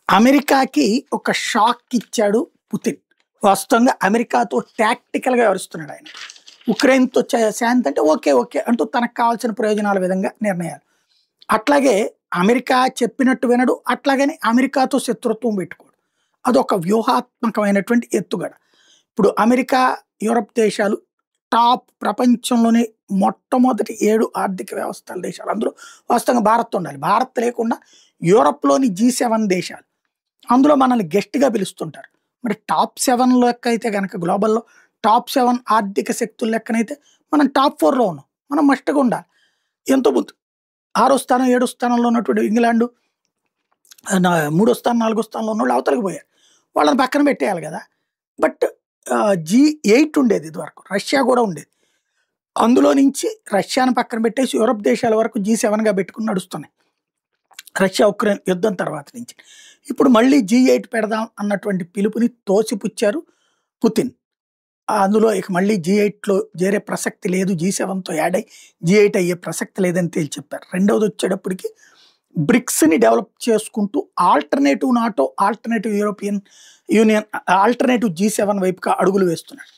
అమెరికాకి ఒక షాక్ ఇచ్చాడు పుతిన్. వాస్తవంగా అమెరికాతో టాక్టికల్‌గా వ్యవహరిస్తున్నాడు ఆయన. ఉక్రెయిన్‌తో శాంతి అంటే ఓకే. ఓకే. అంటూ తనకు కావాల్సిన ప్రయోజనాల విధంగా నిర్ణయాలు. అట్లాగే అమెరికా చెప్పినట్టు వినడు. అట్లాగని అమెరికాతో శత్రుత్వం పెట్టుకోడు. అదొక వ్యూహాత్మకమైనటువంటి ఎత్తుగడ. ఇప్పుడు అమెరికా, యూరప్ దేశాలు టాప్ ప్రపంచంలోనే మొట్టమొదటి 7 ఆర్థిక వ్యవస్థల దేశాలు. అందులో వాస్తవంగా భారత్ ఉండాలి. భారత్ లేకుండా యూరప్‌లోని G7 దేశాలు. అందులో మనల్ని గెస్ట్‌గా పిలుస్తుంటారు. మరి టాప్ 7 లెక్క అయితే గనక గ్లోబల్‌లో టాప్ 7 ఆర్థిక శక్తుల లెక్కనైతే మనం టాప్ 4లో ఉన్నాం. మనం మస్ట్‌గా ఉండాలి. ఎంతో ముందు 6 స్థానం, 7 స్థానంలో ఉన్నటువంటి ఇంగ్లాండు మూడో స్థానం, 4 స్థానంలో ఉన్నోళ్ళు అవతలకి పోయారు. వాళ్ళని పక్కన పెట్టేయాలి గదా! బట్ G8 ఉండేది ఇదివరకు. రష్యా గూడా ఉండేది. అందులో నుంచి రష్యాను పక్కన పెట్టేసి యూరప్ దేశాల వరకు G7గా పెట్టుకొని నడుస్తున్నాయి. రష్యా, ఉక్రెయిన్ యుద్ధం తర్వాత నుంచి. ఇప్పుడు మళ్ళీ G8 పెడదాం అన్నటువంటి పిలుపుని తోసిపుచ్చారు పుతిన్. అందులో ఇక మళ్ళీ G8లో చేరే ప్రసక్తి లేదు. G7తో యాడ్ అయ్యి G8 అయ్యే ప్రసక్తి లేదని తేల్చి చెప్పారు. రెండవది వచ్చేటప్పటికి బ్రిక్స్‌ని డెవలప్ చేసుకుంటూ alternative NATO, alternative European union, alternative G7 వైపుగా అడుగులు వేస్తున్నాడు.